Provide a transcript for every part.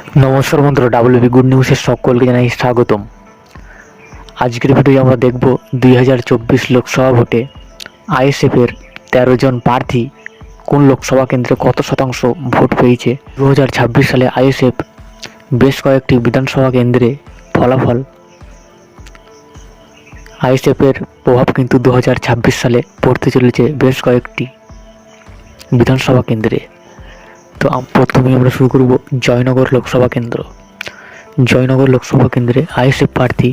নমস্কার বন্ধুরা, WB good নিউজের সকলকে জানাই স্বাগতম। আজকের ভিডিও আমরা দেখব 2024 লোকসভা ভোটে আইএসএফের 13 জন প্রার্থী কোন লোকসভা কেন্দ্রে কত শতাংশ ভোট পেয়েছে। 2026 সালে আইএসএফ বেশ কয়েকটি বিধানসভা কেন্দ্রে ফলাফল। আইএসএফের প্রভাব কিন্তু 2026 সালে পড়তে চলেছে বেশ কয়েকটি বিধানসভা কেন্দ্রে। তো প্রথমে আমরা শুরু করব জয়নগর লোকসভা কেন্দ্র। জয়নগর লোকসভা কেন্দ্রে আইএসএফ প্রার্থী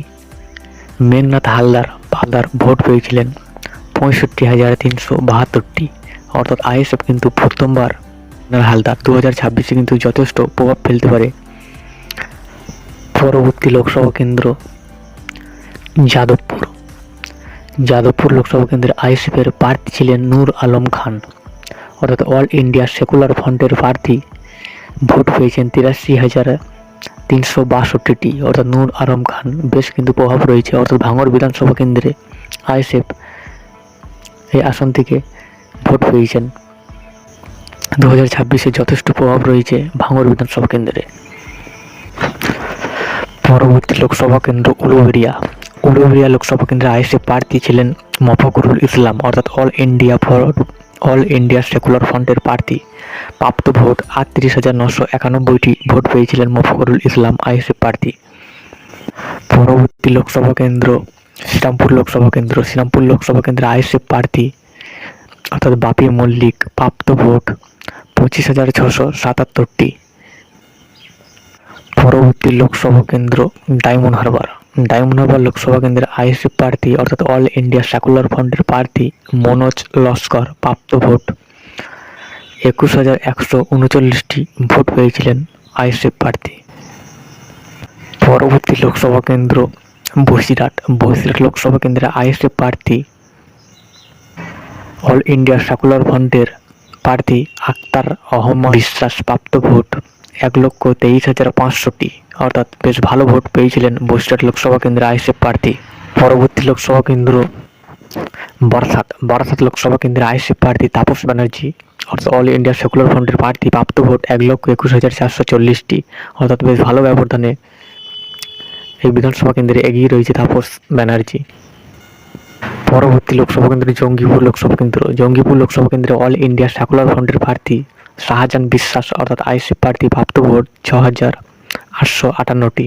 মেঘনাথ হালদার ভোট পেয়েছিলেন 65,372টি। অর্থাৎ আইএসএফ কিন্তু প্রথমবার হালদার 2026-এ কিন্তু যথেষ্ট প্রভাব ফেলতে পারে। পরবর্তী লোকসভা কেন্দ্র যাদবপুর লোকসভা কেন্দ্রে আইএসএফের প্রার্থী ছিলেন নূর আলম খান। অর্থাৎ অল ইন্ডিয়া সেকুলার ফ্রন্টের প্রার্থী ভোট পেয়েছেন 83,362টি। অর্থাৎ নূর আলম খান বেশ কিন্তু প্রভাব রয়েছে। অর্থাৎ ভাঙড় বিধানসভা কেন্দ্রে আইএসএফ এই আসন থেকে ভোট পেয়েছেন। 2026-এ যথেষ্ট প্রভাব রয়েছে ভাঙড় বিধানসভা কেন্দ্রে। পরবর্তী লোকসভা কেন্দ্র উলুবেড়িয়া লোকসভা কেন্দ্রে আইএসএফ প্রার্থী ছিলেন মফাকুরুল ইসলাম। অর্থাৎ অল ইন্ডিয়া সেকুলার ফ্রন্টের প্রার্থী। প্রাপ্ত ভোট 38,991টি ভোট পেয়েছিলেন মফাকুরুল ইসলাম আইএসএফ প্রার্থী। পরবর্তী লোকসভা কেন্দ্র শ্রীরামপুর লোকসভা কেন্দ্রে আইএসএফ প্রার্থী অর্থাৎ বাপি মল্লিক। প্রাপ্ত ভোট 25,677টি। পরবর্তী লোকসভা কেন্দ্র ডায়মন্ড হারবার লোকসভা কেন্দ্রে আইএসএফ প্রার্থী অর্থাৎ অল ইন্ডিয়া সেকুলার ফ্রন্টের প্রার্থী মনোজ লস্কর। প্রাপ্ত ভোট 21,139টি ভোট পেয়েছিলেন আইএসএফ প্রার্থী। পরবর্তী লোকসভা কেন্দ্র বসিরহাট লোকসভা কেন্দ্রে আইএসএফ প্রার্থী অল ইন্ডিয়া সেকুলার ফ্রন্টের প্রার্থী আক্তার আহমদ বিশ্বাস। প্রাপ্ত ভোট 1,23,500টি। অর্থাৎ বেশ ভালো ভোট পেয়েছিলেন বসিরহাট লোকসভা কেন্দ্রে আইএসএফ প্রার্থী। পরবর্তী লোকসভা কেন্দ্র বারাসাত লোকসভা কেন্দ্রে আইএসএফ প্রার্থী তাপস ব্যানার্জি। অর্থাৎ অল ইন্ডিয়া সেকুলার ফ্রন্টের প্রার্থী। প্রাপ্ত ভোট 1,21,440টি। অর্থাৎ বেশ ভালো ব্যবধানে এই বিধানসভা কেন্দ্রে এগিয়ে রয়েছে তাপস ব্যানার্জি। পরবর্তী লোকসভা কেন্দ্র জঙ্গিপুর লোকসভা কেন্দ্রে অল ইন্ডিয়া সেকুলার ফ্রন্টের প্রার্থী শাহজাহান বিশ্বাস। অর্থাৎ আইএসএফ প্রার্থী। প্রাপ্ত ভোট 6,858টি।